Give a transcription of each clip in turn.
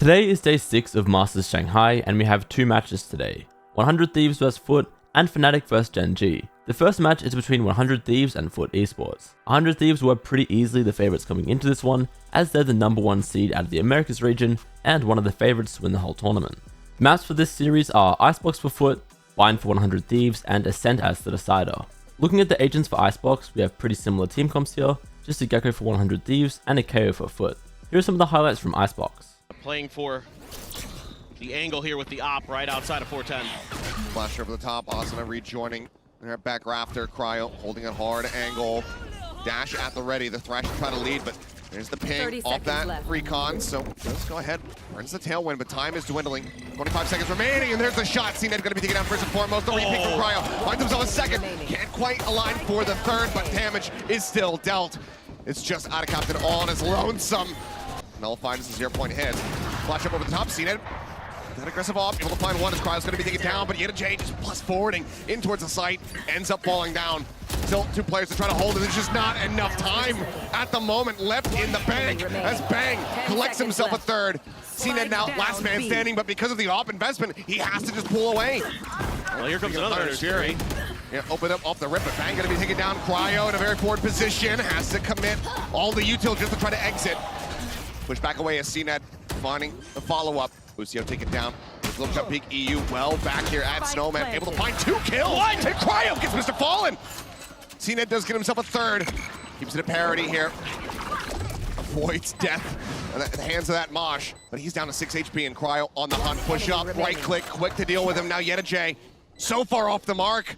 Today is day 6 of Masters Shanghai, and we have 2 matches today. 100 Thieves vs FUT and FNATIC vs Gen.G. The first match is between 100 Thieves and FUT Esports. 100 Thieves were pretty easily the favourites coming into this one, as they're the #1 seed out of the Americas region and one of the favourites to win the whole tournament. The maps for this series are Icebox for FUT, Bind for 100 Thieves, and Ascent as the decider. Looking at the agents for Icebox, we have pretty similar team comps here, just a Gecko for 100 Thieves and a KO for FUT. Here are some of the highlights from Icebox. Playing for the angle here with the op right outside of 410. Flash over the top, Asuna rejoining. They're back rafter, Cryo holding a hard angle. Dash at the ready, the Thresh trying to lead, but there's the ping off that left. Recon, so let's go ahead. Earns the tailwind, but time is dwindling. 25 seconds remaining, and there's the shot. CNED gonna be taken down first and foremost. The repick from Cryo, finds himself a second. Can't quite align for the third, but damage is still dealt. It's just out of Captain all on his lonesome. Nullify this 0-point hit. Flash up over the top, CNED. That aggressive off, able to find one as Cryo's going to be taken down, but Gen.G just plus forwarding in towards the site, ends up falling down. Still 2 players to try to hold it. There's just not enough time at the moment left in the bank as Bang collects himself a third. CNED now last man standing, but because of the op investment, he has to just pull away. Well, here comes another Fury. Yeah, open up off the rip, but Bang going to be taken down. Cryo in a very forward position, has to commit all the util just to try to exit. Push back away as CNED finding the follow-up. Lucio taken down. Little jump peek. EU well back here at Snowman. Able to find 2 kills. And Cryo gets Mr. Fallen. CNED does get himself a third. Keeps it at parity here. Avoids death at the hands of that Mosh. But he's down to 6 HP and Cryo on the hunt. Push up, right click, quick to deal with him. Now Gen.G so far off the mark.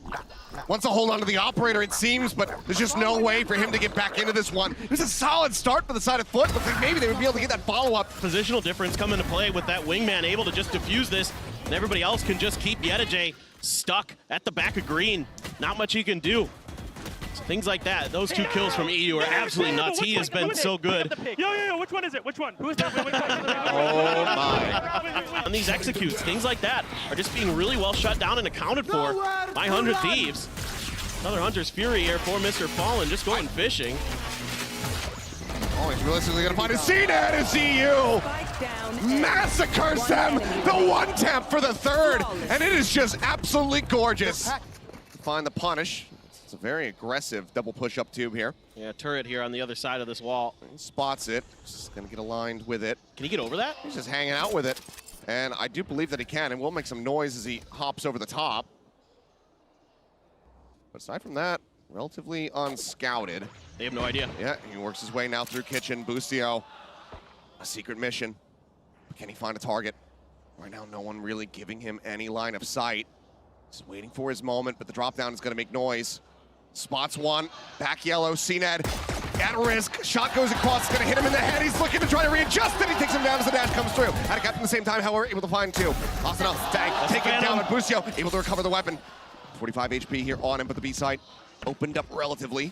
Wants to hold on to the operator, it seems, but there's just no way for him to get back into this one. It was a solid start for the side of FUT. Looks like maybe they would be able to get that follow-up. Positional difference come into play with that wingman able to just defuse this, and everybody else can just keep Gen.G stuck at the back of green. Not much he can do. So things like that, those 2 kills from EU are absolutely nuts. He has been so good. Yo, which one is it? Which one? Who is that? Oh my. On these executes, things like that are just being really well shut down and accounted for by 100 Thieves. Another Hunter's Fury here for Mr. Fallen, just going fishing. Oh, he's realistically gonna find a CNED as EU massacres them. The 1 tap for the third, and it is just absolutely gorgeous. Find the punish. It's a very aggressive double push-up tube here. Yeah, turret here on the other side of this wall. He spots it. Just gonna get aligned with it. Can he get over that? He's just hanging out with it. And I do believe that he can, and will make some noise as he hops over the top. But aside from that, relatively unscouted. They have no idea. Yeah, he works his way now through kitchen. Bustio, a secret mission. Can he find a target? Right now, no one really giving him any line of sight. Just waiting for his moment, but the drop down is gonna make noise. Spots one, back yellow, CNED at risk. Shot goes across, it's gonna hit him in the head. He's looking to try to readjust it. He takes him down as the dash comes through. Had a cap at the same time, however, able to find 2. Asuna, Bang, take it down, but Bustio able to recover the weapon. 45 HP here on him, but the B side opened up relatively.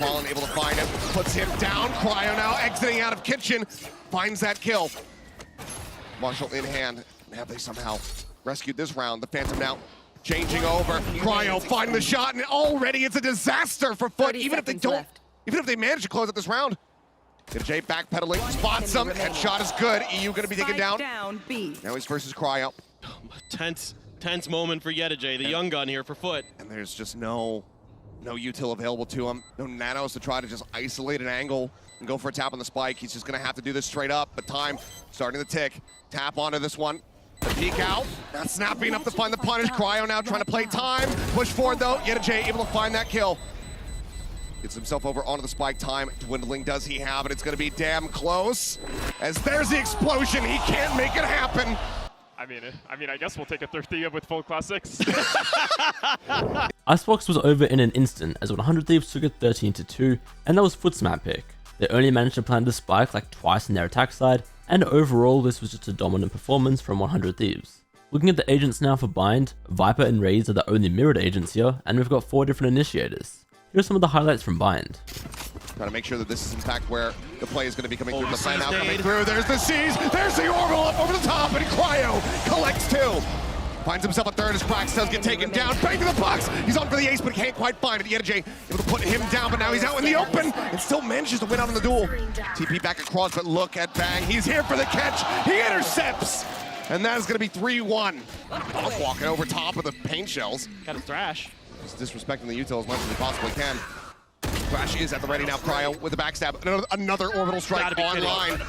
Fallen able to find him, puts him down. Cryo now exiting out of kitchen, finds that kill. Marshall in hand. Have they somehow rescued this round? The Phantom now changing over. Cryo finding the shot, and already it's a disaster for FUT. Even if they don't, even if they manage to close out this round. Gen.G backpedaling, spots him, headshot is good. EU gonna be taken down. Now he's versus Cryo. Tense moment for Gen.G, the young gun here for FUT. And there's just no util available to him. No nanos to try to just isolate an angle and go for a tap on the spike. He's just gonna have to do this straight up, but time starting to tick. Tap onto this one. The peek out, not snappy enough to find the punish. Cryo now trying to play time. Push forward though, Gen.G able to find that kill. Gets himself over onto the spike. Time dwindling, does he have it? It's gonna be damn close. As there's the explosion, he can't make it happen. I mean, I guess we'll take a 30 with full class 6. Icebox was over in an instant as 100 Thieves took it 13-2, and that was FUT's map pick. They only managed to plant the spike like twice in their attack side, and overall this was just a dominant performance from 100 Thieves. Looking at the agents now for Bind, Viper and Raze are the only mirrored agents here, and we've got 4 different initiators. Here are some of the highlights from Bind. Trying to make sure that this is in fact where the play is going to be coming through. The sign out coming through. There's the C's. There's the orbital up over the top, and Cryo collects 2. Finds himself a third as Krax does get taken down. Bang to the box. He's on for the ace, but he can't quite find it. Gen.G able to put him down, but now he's out in the open and still manages to win out on the duel. TP back across, but look at Bang. He's here for the catch. He intercepts. And that is going to be 3-1. Off walking over top of the paint shells. Got a thrash. Just disrespecting the util as much as he possibly can. Thrash is at the ready now. Cryo with the backstab. Another orbital strike online.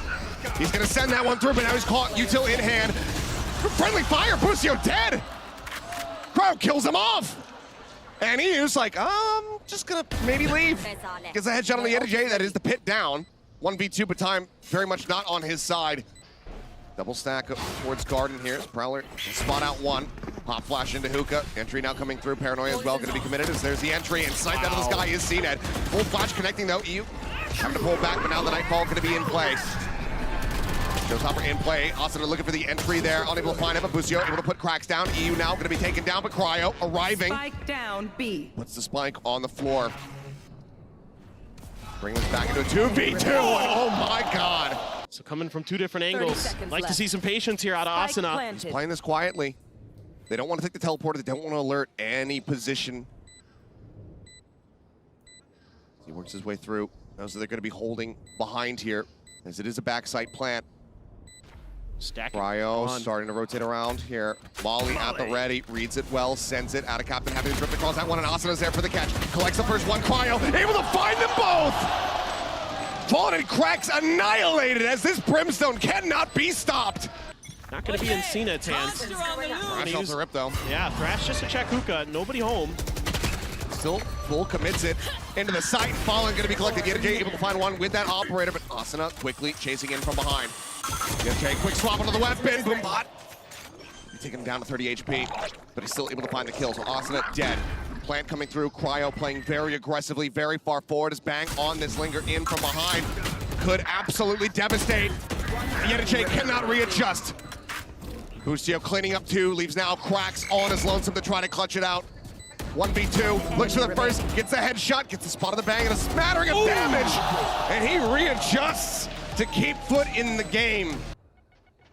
He's going to send that one through, but now he's caught. Util in hand. Friendly fire. Busio dead. Cryo kills him off. And he is like, just going to maybe leave. Gets a headshot on the Gen.G. That is the pit down. 1v2, but time very much not on his side. Double stack towards Garden here. Prowler spot out one. Hop flash into Hookah. Entry now coming through. Paranoia as well going to be committed as there's the entry. And sniped out of the sky is CNED. Full flash connecting though. EU having to pull back, but now the Nightfall going to be in play. Showstopper in play. Asuna looking for the entry there. Unable to find it, but Busio able to put Cracks down. EU now going to be taken down, but Cryo arriving. Spike down, B. Puts the spike on the floor. Bringing us back into a 2v2. Oh my god. So coming from two different angles. Like to see some patience here out of Asuna. He's playing this quietly. They don't want to take the teleporter. They don't want to alert any position. He works his way through. Knows that they're going to be holding behind here, as it is a backside plant. Stacking. Cryo starting to rotate around here. Molly at the ready, reads it well, sends it out of Captain, having to trip across that one, and Asuna's there for the catch. Collects the first one. Cryo able to find them both. Fallen and Cracks annihilated as this Brimstone cannot be stopped. Not going to be in CNED's hands. Thrash off the rip though. Yeah, Thrash just to check Hookah. Nobody home. Still full commits it into the site. Fallen going to be collected. Gen.G able to find one with that operator, but Asuna quickly chasing in from behind. Gen.G quick swap onto the weapon. Boombot. Taking him down to 30 HP, but he's still able to find the kill. So Asuna dead. Plant coming through. Cryo playing very aggressively, very far forward as Bang on this linger in from behind. Could absolutely devastate. Gen.G cannot readjust. Busio cleaning up two, leaves now Cracks on his lonesome to try to clutch it out. 1v2, looks for the first, gets a headshot, gets the spot of the Bang and a smattering of damage. And he readjusts to keep FUT in the game.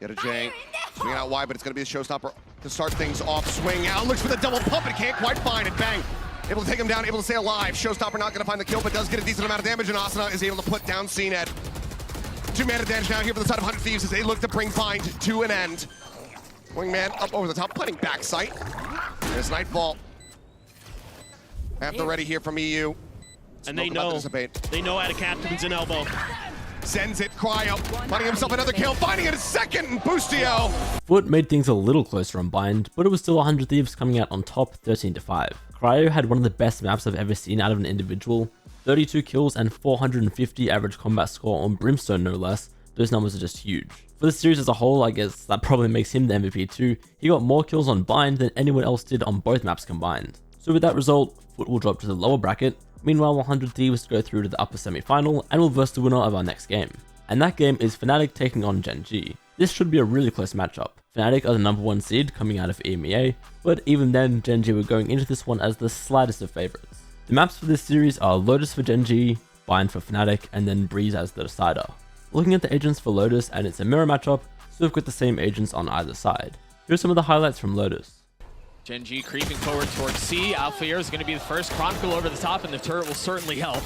Gen.G swinging out wide, but it's going to be the showstopper to start things off. Swing out, looks for the double pump, but can't quite find it. Bang, able to take him down, able to stay alive. Showstopper not going to find the kill, but does get a decent amount of damage, and Asuna is able to put down CNED. 2-man advantage now here for the side of 100 Thieves as they look to bring Bind to an end. Wingman up over the top, planting back sight. There's Nightfall. At the ready here from EU. And they know at a Captain's in elbow. Sends it, Cryo, finding himself another kill, finding it a second, and Busio. FUT made things a little closer on Bind, but it was still 100 Thieves coming out on top 13-5. Cryo had one of the best maps I've ever seen out of an individual. 32 kills and 450 average combat score on Brimstone no less. Those numbers are just huge. For the series as a whole, I guess that probably makes him the MVP too. He got more kills on Bind than anyone else did on both maps combined. So with that result, FUT will drop to the lower bracket. Meanwhile, 100 Thieves go through to the upper semi-final and will verse the winner of our next game. And that game is FNATIC taking on Gen.G. This should be a really close matchup. FNATIC are the #1 seed coming out of EMEA, but even then, Gen.G were going into this one as the slightest of favorites. The maps for this series are Lotus for Gen.G, Bind for FNATIC, and then Breeze as the decider. Looking at the agents for Lotus, and it's a mirror matchup, so we've got the same agents on either side. Here's some of the highlights from Lotus. Gen.G creeping forward towards C. Alfair is going to be the first. Chronicle over the top, and the turret will certainly help.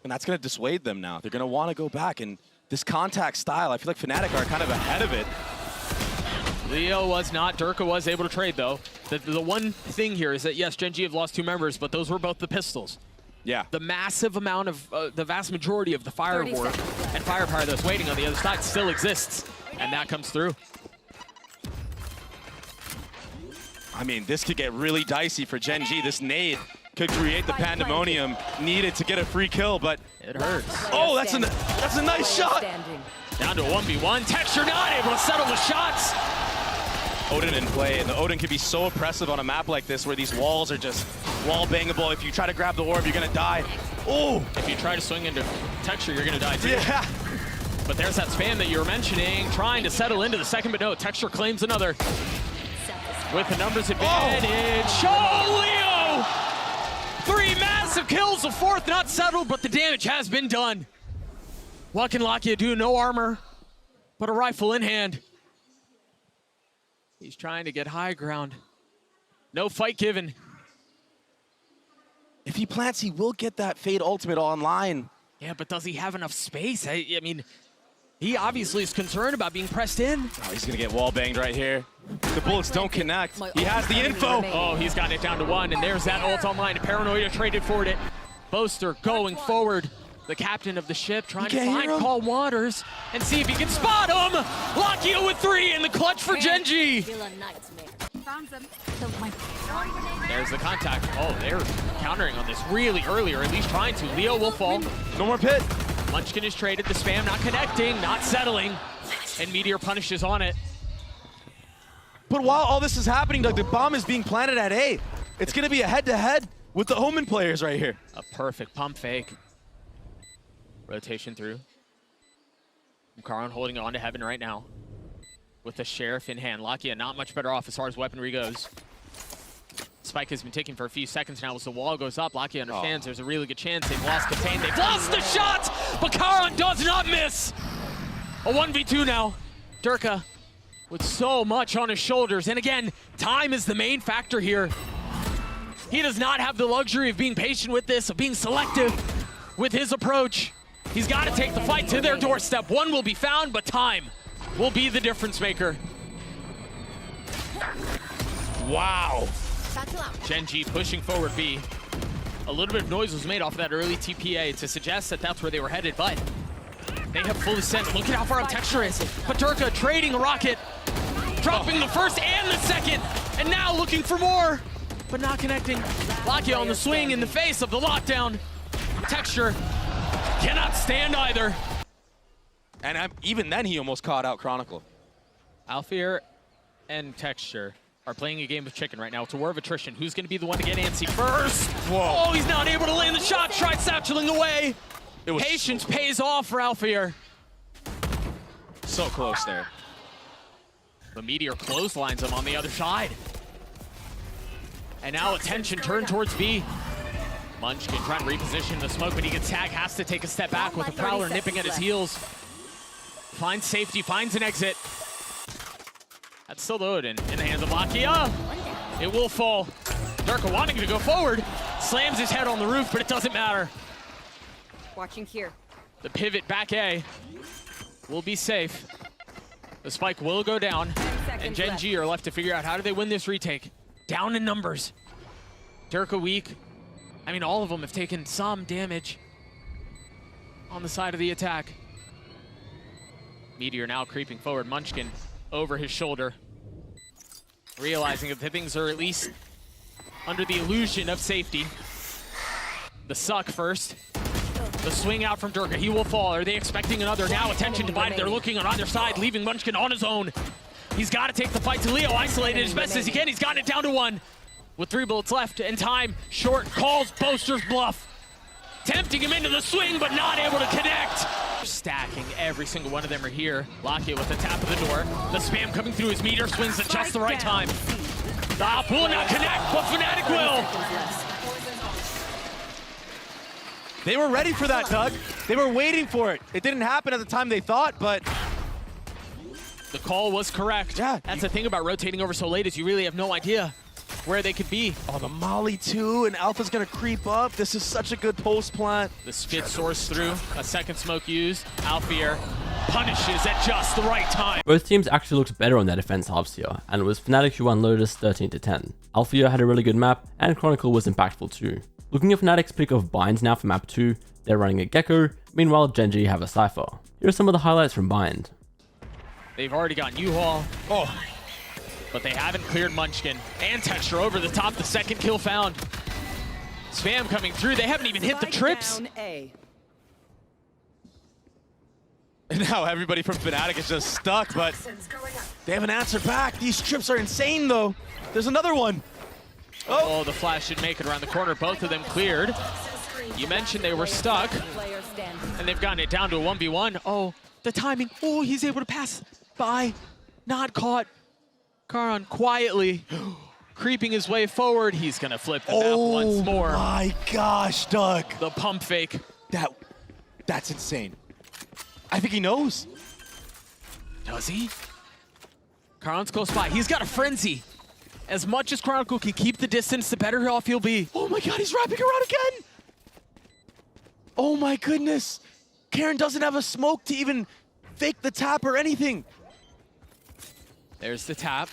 And that's going to dissuade them now. They're going to want to go back, and this contact style, I feel like FNATIC are kind of ahead of it. Leo was not. Durka was able to trade, though. The one thing here is that, yes, Gen.G have lost 2 members, but those were both the pistols. Yeah. The massive amount of, the vast majority of the firepower and firepower that's waiting on the other side still exists, and that comes through. I mean, this could get really dicey for Gen.G. This nade could create the pandemonium needed to get a free kill, but it hurts. Oh, that's a nice shot. Down to a 1v1. Texture not able to settle the shots. Odin in play, and the Odin can be so oppressive on a map like this where these walls are just wall bangable. If you try to grab the orb, you're gonna die. Oh! If you try to swing into Texture, you're gonna die too. Yeah. But there's that spam that you were mentioning, trying to settle into the second, but no, Texture claims another. With the numbers advantage. Oh, Leo! 3 massive kills, the 4th not settled, but the damage has been done. What can Lakia do? No armor, but a rifle in hand. He's trying to get high ground. No fight given. If he plants, he will get that Fade ultimate online. Yeah, but does he have enough space? I mean, he obviously is concerned about being pressed in. Oh, he's gonna get wall banged right here. The bullets don't connect. He has the info. Oh, he's got it down to 1, and there's that ult online. Paranoia traded for it. Boaster going forward. The captain of the ship trying to find Paul Waters and see if he can spot him. Lockio with 3 in the clutch for Gen.G. There's the contact. Oh, they're countering on this really early, or at least trying to. Leo will fall. No more pit. Munchkin is traded. The spam not connecting, not settling. And Meteor punishes on it. But while all this is happening, Doug, the bomb is being planted at A. It's gonna be a head-to-head with the Omen players right here. A perfect pump fake. Rotation through. Karan holding on to Heaven right now. With the Sheriff in hand. Lakia not much better off as far as weaponry goes. Spike has been ticking for a few seconds now as the wall goes up. Lakia understands there's a really good chance they've lost Contain. They've lost the shot, but Karan does not miss. A 1v2 now. Durka with so much on his shoulders. And again, time is the main factor here. He does not have the luxury of being patient with this, of being selective with his approach. He's got to take the fight to their doorstep. One will be found, but time will be the difference maker. Wow. Gen.G pushing forward B. A little bit of noise was made off of that early TPA to suggest that that's where they were headed, but they have fully sent. Look at how far up Texture is. But Durka trading a rocket, dropping the first and the second, and now looking for more, but not connecting. Lakia on the swing in the face of the lockdown. Texture cannot stand either. And even then, he almost caught out Chronicle. Alfear and Texture are playing a game of chicken right now. It's a war of attrition. Who's going to be the one to get antsy first? Whoa. Oh, he's not able to land the shot. Tried satcheling away. Patience pays off for Alfear. So close there. The Meteor clotheslines him on the other side. And now attention turned towards B. Munchkin trying to reposition the smoke, but he gets tagged, has to take a step back with the Prowler nipping at his heels. Finds safety, finds an exit. That's still Odin in the hands of Lakia. It will fall. Durka wanting to go forward, slams his head on the roof, but it doesn't matter. Watching here. The pivot back A will be safe. The spike will go down, and Gen.G are left to figure out how do they win this retake. Down in numbers. Durka weak. I mean, all of them have taken some damage on the side of the attack. Meteor now creeping forward. Munchkin over his shoulder, realizing that things are at least under the illusion of safety. The suck first. The swing out from Durka. He will fall. Are they expecting another? Now attention divided. They're looking on either side, leaving Munchkin on his own. He's got to take the fight to Leo, isolated as best as he can. He's gotten it down to 1. With 3 bullets left and time short, calls Boaster's bluff. Tempting him into the swing, but not able to connect. Stacking, every single one of them are here. Lakia with the tap of the door. The spam coming through, his Meteor swings at just the right time. The hop will not connect, but FNATIC will. They were ready for that, Doug. They were waiting for it. It didn't happen at the time they thought, but the call was correct. Yeah. That's the thing about rotating over so late is you really have no idea where they could be. Oh, the Molly too, and Alpha's gonna creep up. This is such a good post plant. The spit source through, a second smoke used. Alfear punishes at just the right time. Both teams actually looked better on their defense halves here, and it was FNATIC who won Lotus 13-10. Alfear had a really good map, and Chronicle was impactful too. Looking at FNATIC's pick of binds now for map 2, they're running a Gecko, meanwhile Gen.G have a Cypher. Here are some of the highlights from bind. They've already got U-Haul. Oh. But they haven't cleared Munchkin. And Texture over the top, the second kill found. Spam coming through, they haven't even hit the trips. A. And now everybody from FNATIC is just stuck, but they haven't answered back. These trips are insane though. There's another one. Oh, the flash should make it around the corner. Both of them cleared. You mentioned they were stuck. And they've gotten it down to a 1v1. Oh, the timing. Oh, he's able to pass by. Not caught. Karan quietly creeping his way forward. He's gonna flip the map once more. Oh my gosh, Doug. The pump fake. That's insane. I think he knows. Does he? Karan's close by. He's got a frenzy. As much as Chronicle can keep the distance, the better off he'll be. Oh my god, he's wrapping around again! Oh my goodness! Karen doesn't have a smoke to even fake the tap or anything. There's the tap.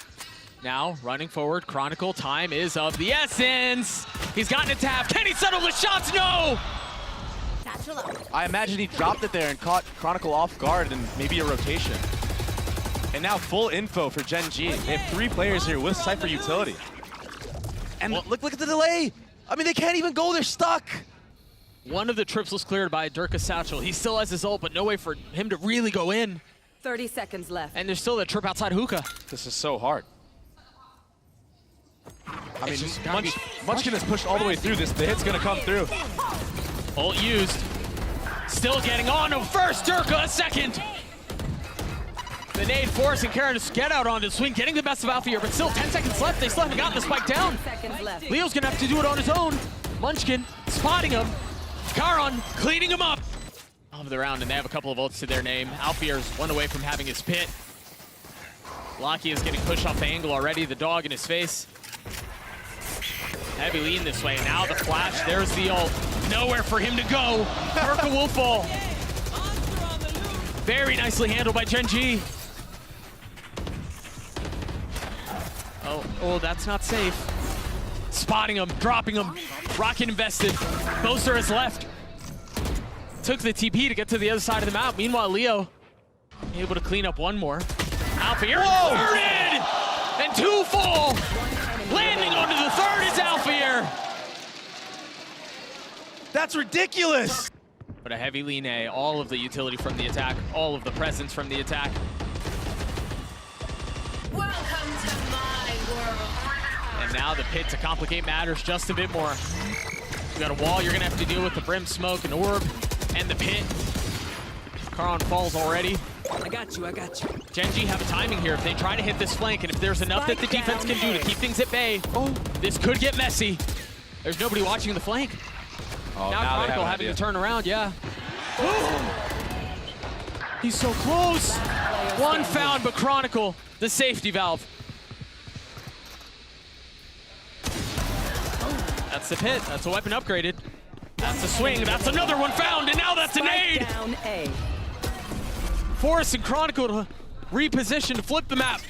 Now, running forward, Chronicle, time is of the essence. He's gotten a tap. Can he settle the shots? No! I imagine he dropped it there and caught Chronicle off guard and maybe a rotation. And now full info for Gen.G. They have 3 players here with Cypher utility. And look at the delay! I mean, they can't even go, they're stuck! One of the trips was cleared by Durka Satchel. He still has his ult, but no way for him to really go in. 30 seconds left. And there's still a trip outside hookah. This is so hard. I mean, Munchkin has pushed all the way through this. The hit's gonna come through. Ult used. Still getting on him first, Durka a second. The nade forcing Karen to get out onto the swing, getting the best of Alpha here, but still 10 seconds left. They still haven't gotten the spike down. 10 seconds left. Leo's gonna have to do it on his own. Munchkin spotting him. Karan cleaning him up. Of the round, and they have a couple of ults to their name. Alfier's one away from having his pit. Locky is getting pushed off the angle already. The dog in his face. Heavy lean this way. Now the flash. There's the ult. Nowhere for him to go. Durka will fall. Very nicely handled by Gen.G. Oh, that's not safe. Spotting him, dropping him. Rocket invested. Boaster is left. Took the TP to get to the other side of the map. Meanwhile, Leo able to clean up one more. Alfier inverted! And 2 fall! Landing onto the 3rd is Alfier! That's ridiculous! But a heavy lean A, all of the utility from the attack, all of the presence from the attack. Welcome to my world. And now the pit to complicate matters just a bit more. You got a wall, you're gonna have to deal with the brim smoke, an orb, and the pit. Karan falls already. I got you. Gen.G have timing here if they try to hit this flank, and if there's enough that the defense can do to keep things at bay, this could get messy. There's nobody watching the flank. Oh, now Chronicle having to turn around, yeah. He's so close. One found, but Chronicle, the safety valve. That's the pit, that's a weapon upgraded. That's a swing, that's another one found, and now that's a nade! Down A. Force and Chronicle to reposition to flip the map.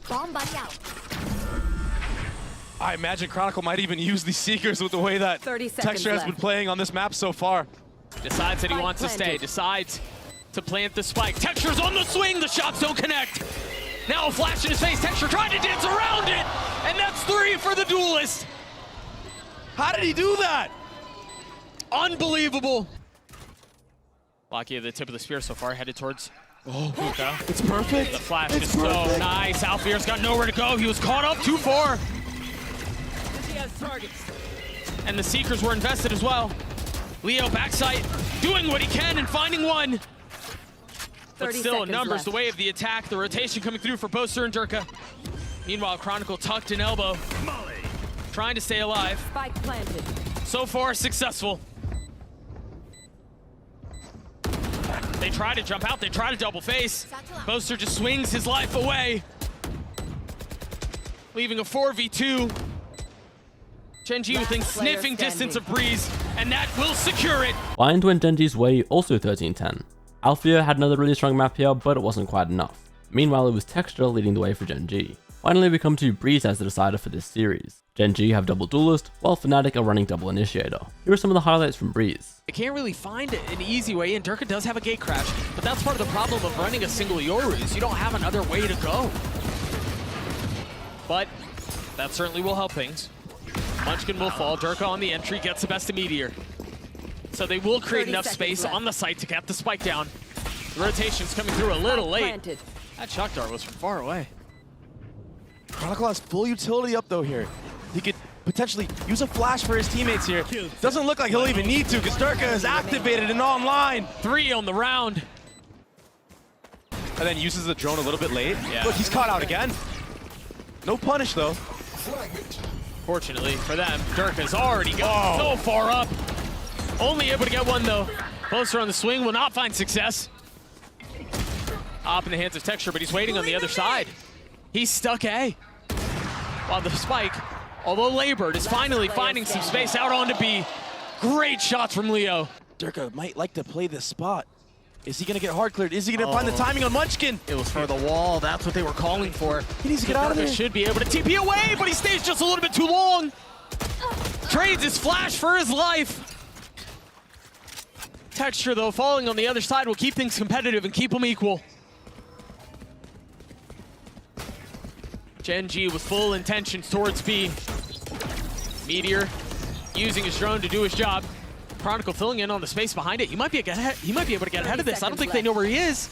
Bomb buddy out. I imagine Chronicle might even use these Seekers with the way that 30 seconds Texture has been left. playing on this map so far. Decides that he Spike wants to stay, planted. decides to plant the spike. Texture's on the swing, the shots don't connect. Now a flash in his face, Texture trying to dance around it, and that's 3 for the duelist. How did he do that? Unbelievable. Locky at the tip of the spear so far, headed towards hookah. It's perfect. The flash is so nice. Alfier's got nowhere to go. He was caught up too far. And the Seekers were invested as well. Leo backside, doing what he can and finding one. But 30 still, seconds numbers left. the way of the attack. The rotation coming through for Boaster and Durka. Meanwhile, Chronicle tucked an elbow, trying to stay alive. Spike planted. So far, successful. They try to jump out, they try to double face. Boaster just swings his life away, leaving a 4v2. Gen.G within sniffing distance of Breeze, and that will secure it. Blind went Gen.G's way, also 13-10. Alfia had another really strong map here, but it wasn't quite enough. Meanwhile, it was Texture leading the way for Gen.G. Finally, we come to Breeze as the decider for this series. Gen.G have double Duelist, while FNATIC are running double Initiator. Here are some of the highlights from Breeze. I can't really find an easy way in. Durka does have a gate crash, but that's part of the problem of running a single Yoru, is you don't have another way to go. But that certainly will help things. Munchkin will fall, Durka on the entry, gets the best of Meteor. So they will create enough space on the site to get the spike down. The rotation's coming through a little late. Planted. That shock dart was from far away. Chronicle has full utility up though here. He could potentially use a flash for his teammates here. Doesn't look like he'll even need to because Durka is activated and online. 3 on the round. And then uses the drone a little bit late. Yeah. Look, he's caught out again. No punish though. Fortunately for them, Durka's already gone so far up. Only able to get one though. Closer on the swing, will not find success. Up in the hands of Texture, but he's waiting on the other side. He's stuck A. While the spike, although labored, is finally finding some space out onto B. Great shots from Leo. Durka might like to play this spot. Is he going to get hard cleared? Is he going to find the timing on Munchkin? It was for the wall. That's what they were calling for. He needs to get out of there. Should be able to TP away, but he stays just a little bit too long. Trades his flash for his life. Texture, though, falling on the other side will keep things competitive and keep them equal. Gen.G with full intentions towards B. Meteor using his drone to do his job. Chronicle filling in on the space behind it. He might be able to get ahead of this. I don't think they know where he is.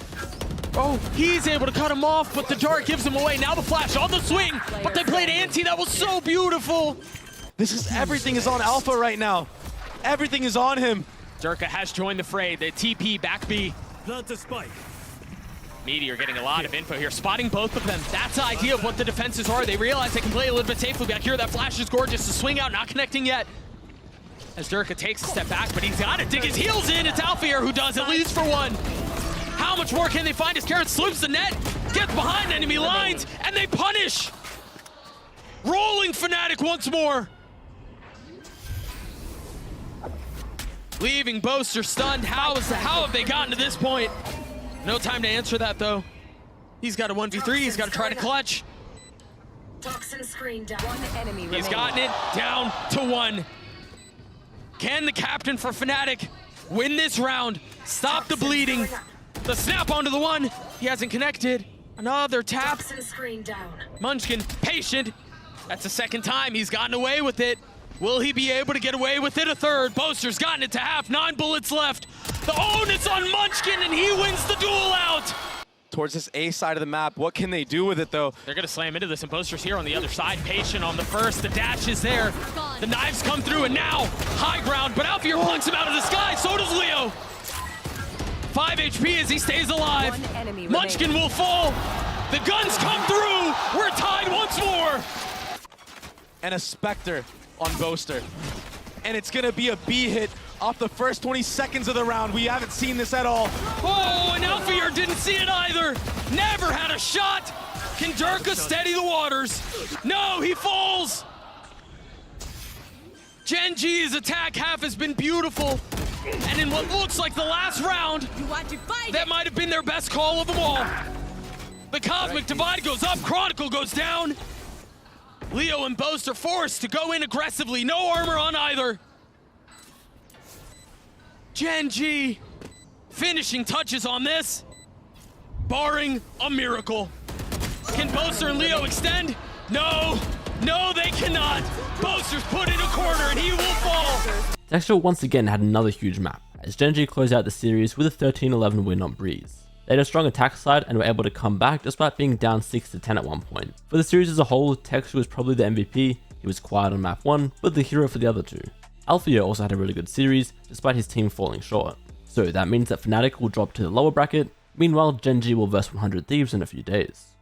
Oh, he's able to cut him off, but the dart gives him away. Now the flash on the swing, but they played anti. That was so beautiful. Everything is on Alpha right now. Everything is on him. Durka has joined the fray. The TP back B. Plant a spike. Meteor getting a lot of info here, spotting both of them. That's the idea of what the defenses are. They realize they can play a little bit safely back here. That flash is gorgeous. The swing out, not connecting yet. As Durka takes a step back, but he's got to dig his heels in. It's Alfier who does, at least for one. How much more can they find as Carrot slips the net, gets behind enemy lines, and they punish. Rolling FNATIC once more. Leaving Boaster stunned. How have they gotten to this point? No time to answer that, though. He's got a 1v3. He's got to try to clutch. Toxin screen down. One enemy He's remaining. gotten it down to 1. Can the captain for FNATIC win this round? Stop the bleeding. The snap onto the 1. He hasn't connected. Another tap. Toxin screen down. Munchkin, patient. That's the second time he's gotten away with it. Will he be able to get away with it a third? Boaster's gotten it to half. 9 bullets left. The onus on Munchkin, and he wins the duel out. Towards this A side of the map, what can they do with it, though? They're going to slam into this, and Boaster's here on the other side. Patient on the first. The dash is there. The knives come through, and now high ground. But Alfier plunks him out of the sky. So does Leo. 5 HP as he stays alive. One enemy Munchkin remaining. will fall. The guns come through. We're tied once more. And a Spectre on Boaster. And it's going to be a B hit off the first 20 seconds of the round. We haven't seen this at all. Oh, and Alfier didn't see it either. Never had a shot. Can Durka steady the waters? No, he falls. Gen.G's attack half has been beautiful. And in what looks like the last round, that might have been their best call of them all. The Cosmic Divide goes up, Chronicle goes down. Leo and Boast are forced to go in aggressively. No armor on either. Gen.G finishing touches on this, barring a miracle. Can Boaster and Leo extend? No, they cannot. Boaster's put in a corner and he will fall. Texture once again had another huge map, as Gen.G closed out the series with a 13-11 win on Breeze. They had a strong attack side and were able to come back despite being down 6-10 at one point. For the series as a whole, Texture was probably the MVP. He was quiet on map 1, but the hero for the other 2. Alfier also had a really good series, despite his team falling short. So that means that FNATIC will drop to the lower bracket, meanwhile Gen.G will verse 100 Thieves in a few days.